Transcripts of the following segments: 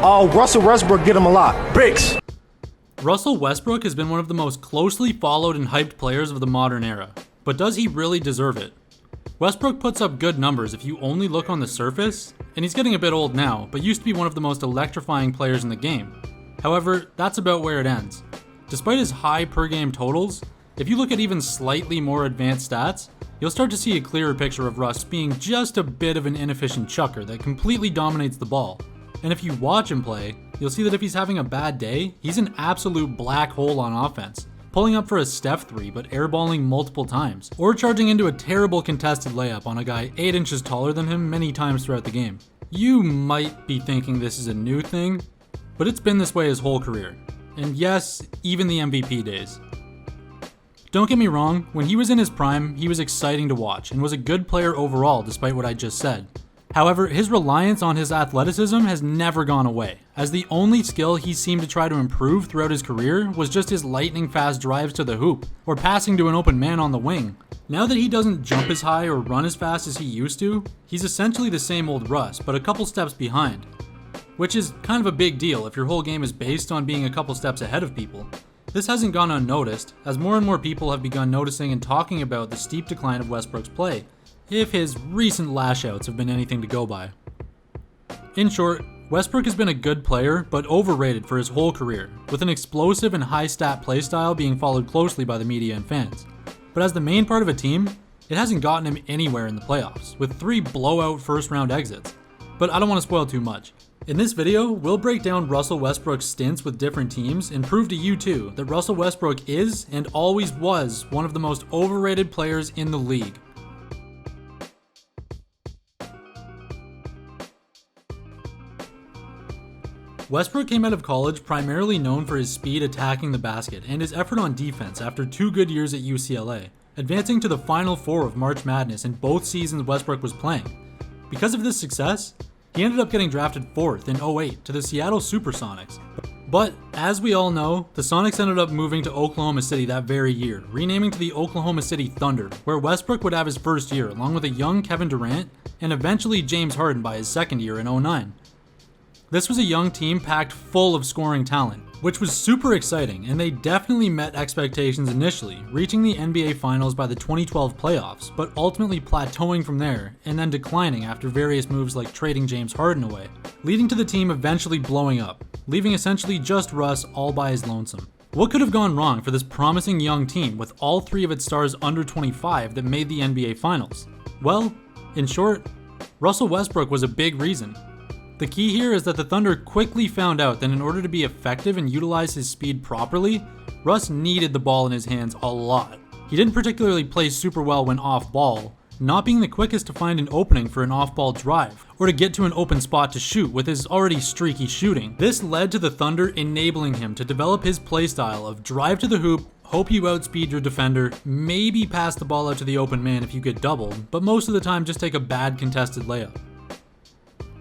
Oh, Russell Westbrook get him a lot. Bricks. Russell Westbrook has been one of the most closely followed and hyped players of the modern era. But does he really deserve it? Westbrook puts up good numbers if you only look on the surface, and he's getting a bit old now, but used to be one of the most electrifying players in the game. However, that's about where it ends. Despite his high per-game totals, if you look at even slightly more advanced stats, you'll start to see a clearer picture of Russ being just a bit of an inefficient chucker that completely dominates the ball. And if you watch him play, you'll see that if he's having a bad day, he's an absolute black hole on offense, pulling up for a Steph 3 but airballing multiple times, or charging into a terrible contested layup on a guy 8 inches taller than him many times throughout the game. You might be thinking this is a new thing, but it's been this way his whole career. And yes, even the MVP days. Don't get me wrong, when he was in his prime, he was exciting to watch and was a good player overall despite what I just said. However, his reliance on his athleticism has never gone away, as the only skill he seemed to try to improve throughout his career was just his lightning fast drives to the hoop, or passing to an open man on the wing. Now that he doesn't jump as high or run as fast as he used to, he's essentially the same old Russ, but a couple steps behind. Which is kind of a big deal if your whole game is based on being a couple steps ahead of people. This hasn't gone unnoticed, as more and more people have begun noticing and talking about the steep decline of Westbrook's play, if his recent lashouts have been anything to go by. In short, Westbrook has been a good player, but overrated for his whole career, with an explosive and high stat playstyle being followed closely by the media and fans. But as the main part of a team, it hasn't gotten him anywhere in the playoffs, with 3 blowout first round exits. But I don't want to spoil too much. In this video, we'll break down Russell Westbrook's stints with different teams and prove to you too that Russell Westbrook is and always was one of the most overrated players in the league. Westbrook came out of college primarily known for his speed attacking the basket and his effort on defense after 2 good years at UCLA, advancing to the Final Four of March Madness in both seasons Westbrook was playing. Because of this success, he ended up getting drafted 4th in 2008 to the Seattle Supersonics. But, as we all know, the Sonics ended up moving to Oklahoma City that very year, renaming to the Oklahoma City Thunder, where Westbrook would have his first year along with a young Kevin Durant and eventually James Harden by his second year in 2009. This was a young team packed full of scoring talent, which was super exciting, and they definitely met expectations initially, reaching the NBA Finals by the 2012 playoffs, but ultimately plateauing from there, and then declining after various moves like trading James Harden away, leading to the team eventually blowing up, leaving essentially just Russ all by his lonesome. What could have gone wrong for this promising young team with all 3 of its stars under 25 that made the NBA Finals? Well, in short, Russell Westbrook was a big reason. The key here is that the Thunder quickly found out that in order to be effective and utilize his speed properly, Russ needed the ball in his hands a lot. He didn't particularly play super well when off ball, not being the quickest to find an opening for an off-ball drive, or to get to an open spot to shoot with his already streaky shooting. This led to the Thunder enabling him to develop his playstyle of drive to the hoop, hope you outspeed your defender, maybe pass the ball out to the open man if you get doubled, but most of the time just take a bad contested layup.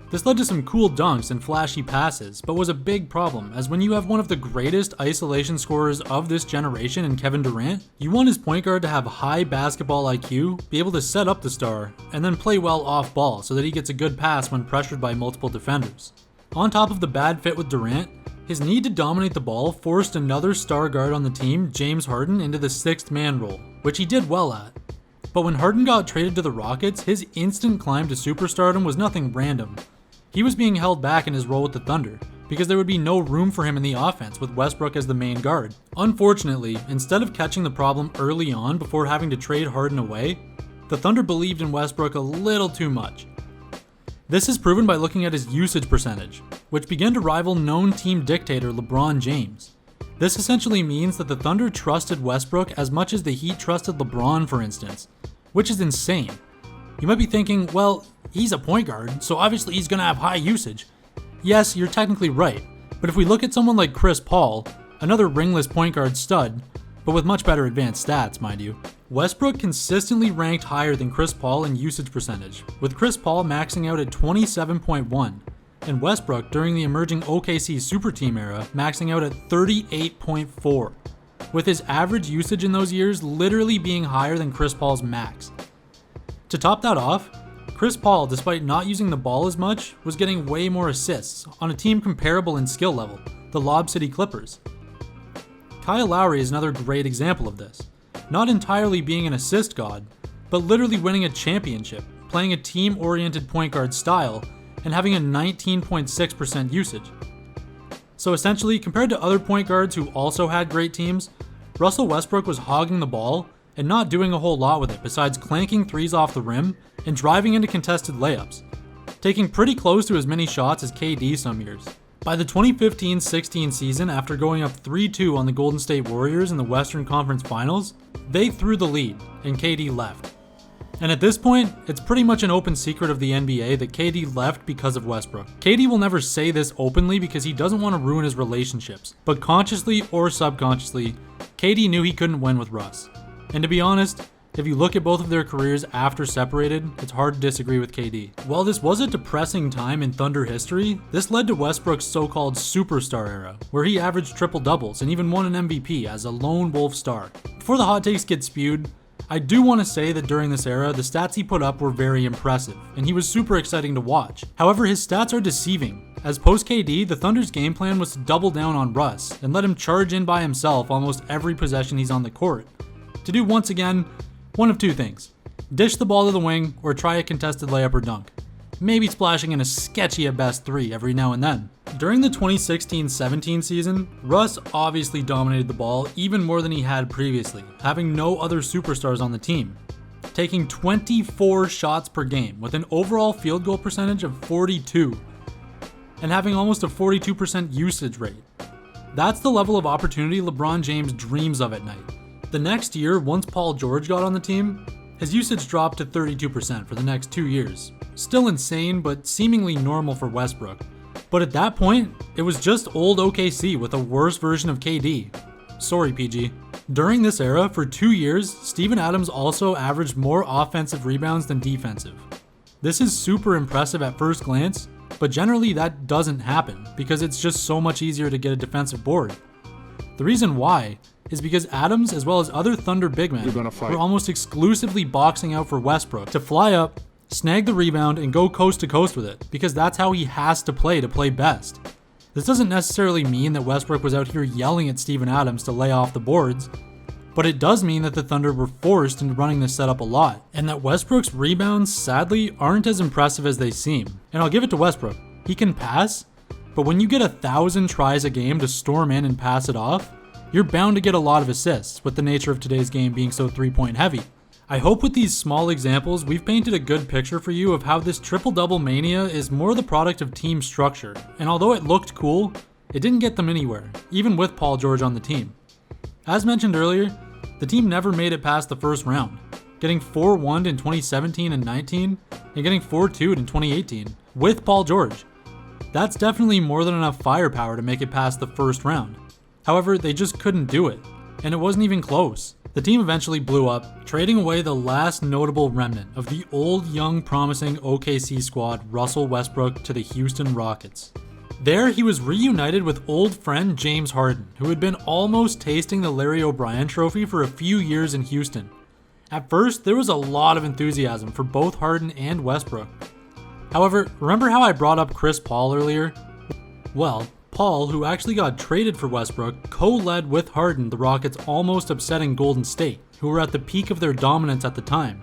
This led to some cool dunks and flashy passes, but was a big problem, as when you have one of the greatest isolation scorers of this generation in Kevin Durant, you want his point guard to have high basketball IQ, be able to set up the star, and then play well off ball so that he gets a good pass when pressured by multiple defenders. On top of the bad fit with Durant, his need to dominate the ball forced another star guard on the team, James Harden, into the 6th man role, which he did well at. But when Harden got traded to the Rockets, his instant climb to superstardom was nothing random. He was being held back in his role with the Thunder, because there would be no room for him in the offense with Westbrook as the main guard. Unfortunately, instead of catching the problem early on before having to trade Harden away, the Thunder believed in Westbrook a little too much. This is proven by looking at his usage percentage, which began to rival known team dictator LeBron James. This essentially means that the Thunder trusted Westbrook as much as the Heat trusted LeBron, for instance, which is insane. You might be thinking, well, he's a point guard, so obviously he's going to have high usage. Yes, you're technically right, but if we look at someone like Chris Paul, another ringless point guard stud, but with much better advanced stats, mind you, Westbrook consistently ranked higher than Chris Paul in usage percentage, with Chris Paul maxing out at 27.1, and Westbrook during the emerging OKC Super Team era maxing out at 38.4, with his average usage in those years literally being higher than Chris Paul's max. To top that off, Chris Paul, despite not using the ball as much, was getting way more assists on a team comparable in skill level, the Lob City Clippers. Kyle Lowry is another great example of this, not entirely being an assist god, but literally winning a championship, playing a team-oriented point guard style, and having a 19.6% usage. So essentially, compared to other point guards who also had great teams, Russell Westbrook was hogging the ball and not doing a whole lot with it besides clanking threes off the rim and driving into contested layups, taking pretty close to as many shots as KD some years. By the 2015-16 season, after going up 3-2 on the Golden State Warriors in the Western Conference Finals, they threw the lead and KD left. And at this point, it's pretty much an open secret of the NBA that KD left because of Westbrook. KD will never say this openly because he doesn't want to ruin his relationships, but consciously or subconsciously, KD knew he couldn't win with Russ. And to be honest, if you look at both of their careers after separated, it's hard to disagree with KD. While this was a depressing time in Thunder history, this led to Westbrook's so-called superstar era, where he averaged triple-doubles and even won an MVP as a lone wolf star. Before the hot takes get spewed, I do want to say that during this era, the stats he put up were very impressive, and he was super exciting to watch. However, his stats are deceiving, as post-KD, the Thunder's game plan was to double down on Russ and let him charge in by himself almost every possession he's on the court, to do once again, one of two things: dish the ball to the wing or try a contested layup or dunk, maybe splashing in a sketchy at best 3 every now and then. During the 2016-17 season, Russ obviously dominated the ball even more than he had previously, having no other superstars on the team, taking 24 shots per game with an overall field goal percentage of 42 and having almost a 42% usage rate. That's the level of opportunity LeBron James dreams of at night. The next year, once Paul George got on the team, his usage dropped to 32% for the next 2 years. Still insane, but seemingly normal for Westbrook. But at that point, it was just old OKC with a worse version of KD. Sorry, PG. During this era, for 2 years, Steven Adams also averaged more offensive rebounds than defensive. This is super impressive at first glance, but generally that doesn't happen because it's just so much easier to get a defensive board. The reason why is because Adams, as well as other Thunder big men, were almost exclusively boxing out for Westbrook to fly up, snag the rebound, and go coast to coast with it, because that's how he has to play best. This doesn't necessarily mean that Westbrook was out here yelling at Steven Adams to lay off the boards, but it does mean that the Thunder were forced into running this setup a lot, and that Westbrook's rebounds, sadly, aren't as impressive as they seem. And I'll give it to Westbrook. He can pass, but when you get 1,000 tries a game to storm in and pass it off, you're bound to get a lot of assists, with the nature of today's game being so 3-point heavy. I hope with these small examples, we've painted a good picture for you of how this triple-double mania is more the product of team structure, and although it looked cool, it didn't get them anywhere, even with Paul George on the team. As mentioned earlier, the team never made it past the first round, getting 4-1 in 2017 and 19, and getting 4-2 in 2018, with Paul George. That's definitely more than enough firepower to make it past the first round. However, they just couldn't do it, and it wasn't even close. The team eventually blew up, trading away the last notable remnant of the old, young, promising OKC squad, Russell Westbrook, to the Houston Rockets. There, he was reunited with old friend James Harden, who had been almost tasting the Larry O'Brien trophy for a few years in Houston. At first, there was a lot of enthusiasm for both Harden and Westbrook. However, remember how I brought up Chris Paul earlier? Well, Paul, who actually got traded for Westbrook, co-led with Harden the Rockets almost upsetting Golden State, who were at the peak of their dominance at the time,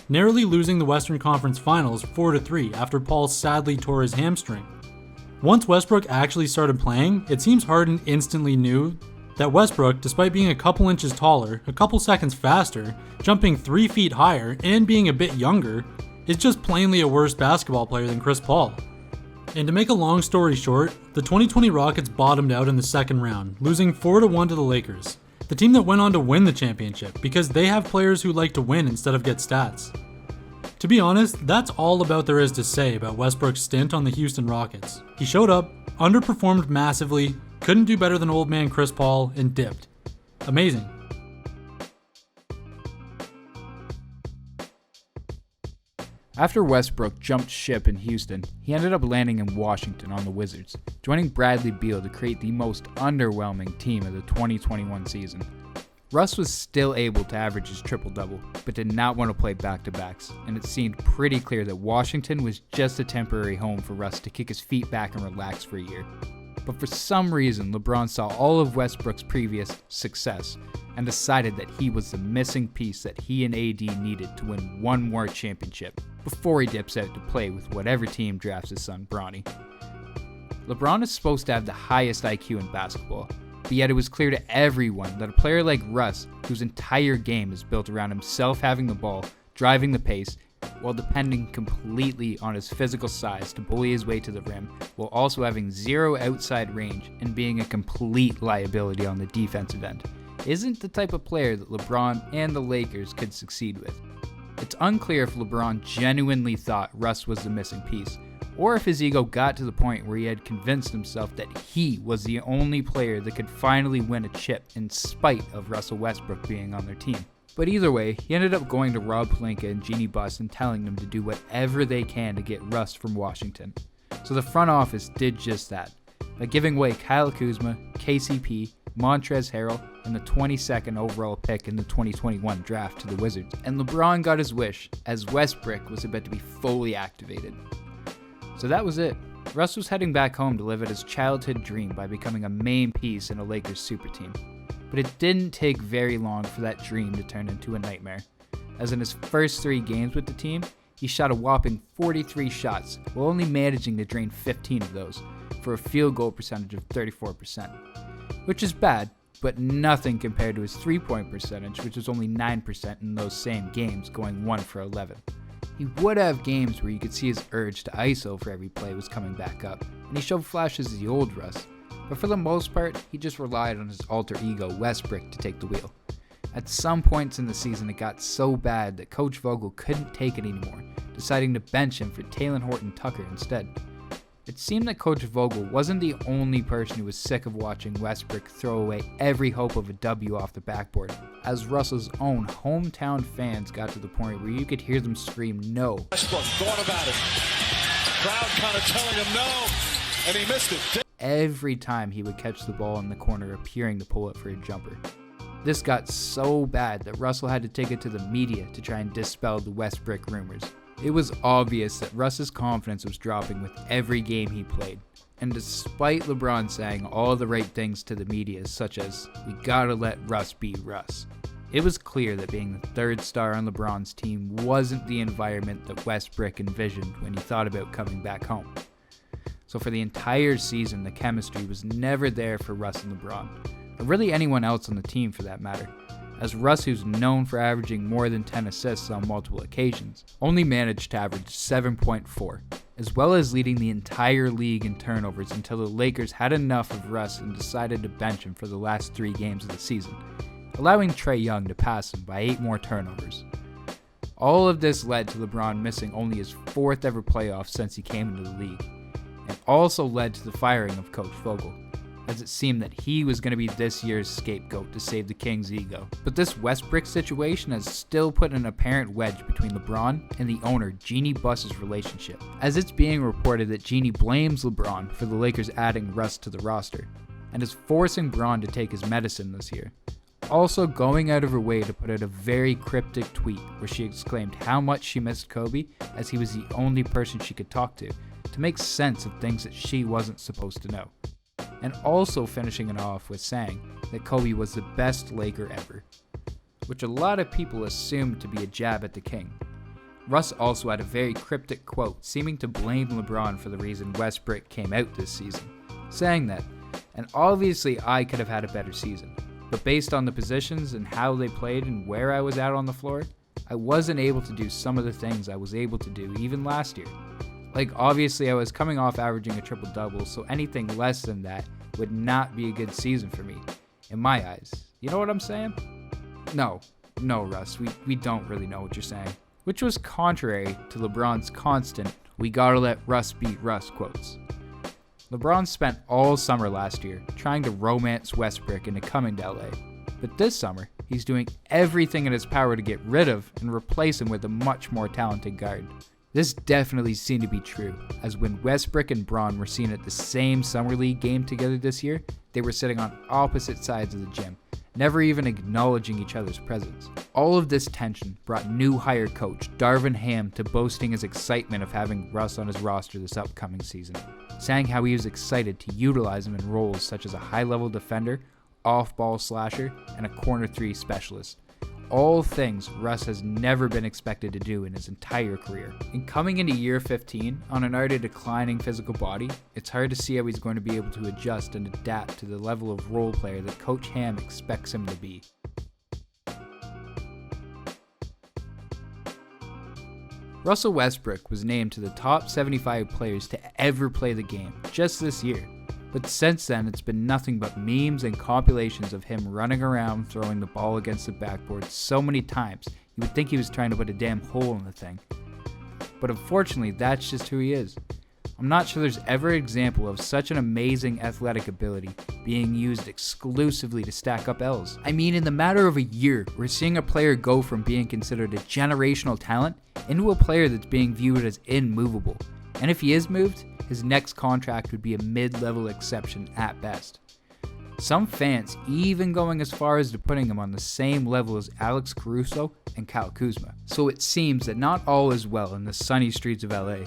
narrowly losing the Western Conference Finals 4-3 after Paul sadly tore his hamstring. Once Westbrook actually started playing, it seems Harden instantly knew that Westbrook, despite being a couple inches taller, a couple seconds faster, jumping 3 feet higher, and being a bit younger, is just plainly a worse basketball player than Chris Paul. And to make a long story short, the 2020 Rockets bottomed out in the second round, losing 4-1 to the Lakers, the team that went on to win the championship because they have players who like to win instead of get stats. To be honest, that's all about there is to say about Westbrook's stint on the Houston Rockets. He showed up, underperformed massively, couldn't do better than old man Chris Paul, and dipped. Amazing. After Westbrook jumped ship in Houston, he ended up landing in Washington on the Wizards, joining Bradley Beal to create the most underwhelming team of the 2021 season. Russ was still able to average his triple-double, but did not want to play back-to-backs, and it seemed pretty clear that Washington was just a temporary home for Russ to kick his feet back and relax for a year. But for some reason, LeBron saw all of Westbrook's previous success and decided that he was the missing piece that he and AD needed to win one more championship before he dips out to play with whatever team drafts his son Bronny. LeBron is supposed to have the highest IQ in basketball, but yet it was clear to everyone that a player like Russ, whose entire game is built around himself having the ball, driving the pace, while depending completely on his physical size to bully his way to the rim, while also having zero outside range and being a complete liability on the defensive end, isn't the type of player that LeBron and the Lakers could succeed with. It's unclear if LeBron genuinely thought Russ was the missing piece, or if his ego got to the point where he had convinced himself that he was the only player that could finally win a chip in spite of Russell Westbrook being on their team. But either way, he ended up going to Rob Pelinka and Jeannie Buss and telling them to do whatever they can to get Russ from Washington. So the front office did just that, by giving away Kyle Kuzma, KCP, Montrezl Harrell, and the 22nd overall pick in the 2021 draft to the Wizards. And LeBron got his wish, as Westbrick was about to be fully activated. So that was it. Russ was heading back home to live out his childhood dream by becoming a main piece in a Lakers super team. But it didn't take very long for that dream to turn into a nightmare, as in his first 3 games with the team, he shot a whopping 43 shots while only managing to drain 15 of those, for a field goal percentage of 34%. Which is bad, but nothing compared to his 3-point percentage, which was only 9% in those same games, going 1 for 11. He would have games where you could see his urge to ISO for every play was coming back up, and he showed flashes of the old Russ, but for the most part, he just relied on his alter ego Westbrick to take the wheel. At some points in the season, it got so bad that Coach Vogel couldn't take it anymore, deciding to bench him for Talen Horton-Tucker instead. It seemed that Coach Vogel wasn't the only person who was sick of watching Westbrick throw away every hope of a W off the backboard, as Russell's own hometown fans got to the point where you could hear them scream no. Westbrook thought about it. Crowd kind of telling him no, and he missed it. Every time he would catch the ball in the corner appearing to pull it for a jumper. This got so bad that Russell had to take it to the media to try and dispel the Westbrick rumors. It was obvious that Russ's confidence was dropping with every game he played, and despite LeBron saying all the right things to the media, such as, "We gotta let Russ be Russ," it was clear that being the third star on LeBron's team wasn't the environment that Westbrick envisioned when he thought about coming back home. So for the entire season, the chemistry was never there for Russ and LeBron, or really anyone else on the team for that matter, as Russ, who's known for averaging more than 10 assists on multiple occasions, only managed to average 7.4, as well as leading the entire league in turnovers until the Lakers had enough of Russ and decided to bench him for the last 3 games of the season, allowing Trae Young to pass him by 8 more turnovers. All of this led to LeBron missing only his 4th ever playoff since he came into the league, and also led to the firing of Coach Vogel, as it seemed that he was going to be this year's scapegoat to save the Kings' ego. But this Westbrick situation has still put an apparent wedge between LeBron and the owner, Jeannie Buss's relationship, as it's being reported that Jeannie blames LeBron for the Lakers adding Russ to the roster, and is forcing Bron to take his medicine this year. Also going out of her way to put out a very cryptic tweet where she exclaimed how much she missed Kobe, as he was the only person she could talk to make sense of things that she wasn't supposed to know. And also finishing it off with saying that Kobe was the best Laker ever, which a lot of people assumed to be a jab at the King. Russ also had a very cryptic quote seeming to blame LeBron for the reason Westbrick came out this season, saying that, "And obviously I could have had a better season, but based on the positions and how they played and where I was out on the floor, I wasn't able to do some of the things I was able to do even last year. Like, obviously I was coming off averaging a triple-double, so anything less than that would not be a good season for me, in my eyes. You know what I'm saying?" No, Russ, we don't really know what you're saying. Which was contrary to LeBron's constant, "We gotta let Russ beat Russ" quotes. LeBron spent all summer last year trying to romance Westbrick into coming to LA, but this summer, he's doing everything in his power to get rid of and replace him with a much more talented guard. This definitely seemed to be true, as when Westbrick and Bron were seen at the same Summer League game together this year, they were sitting on opposite sides of the gym, never even acknowledging each other's presence. All of this tension brought new hire coach Darvin Ham to boasting his excitement of having Russ on his roster this upcoming season, saying how he was excited to utilize him in roles such as a high-level defender, off-ball slasher, and a corner 3 specialist. All things Russ has never been expected to do in his entire career. And coming into year 15, on an already declining physical body, it's hard to see how he's going to be able to adjust and adapt to the level of role player that Coach Ham expects him to be. Russell Westbrick was named to the top 75 players to ever play the game just this year. But since then, it's been nothing but memes and compilations of him running around throwing the ball against the backboard so many times, you would think he was trying to put a damn hole in the thing. But unfortunately, that's just who he is. I'm not sure there's ever an example of such an amazing athletic ability being used exclusively to stack up L's. I mean, in the matter of a year, we're seeing a player go from being considered a generational talent into a player that's being viewed as immovable. And if he is moved, his next contract would be a mid-level exception at best. Some fans even going as far as to putting him on the same level as Alex Caruso and Kyle Kuzma. So it seems that not all is well in the sunny streets of LA,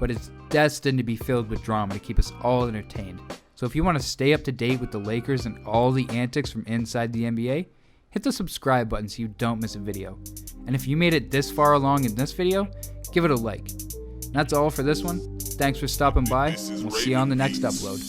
but it's destined to be filled with drama to keep us all entertained. So if you want to stay up to date with the Lakers and all the antics from inside the NBA, hit the subscribe button so you don't miss a video. And if you made it this far along in this video, give it a like. And that's all for this one. Thanks for stopping by, and we'll see you on the next upload.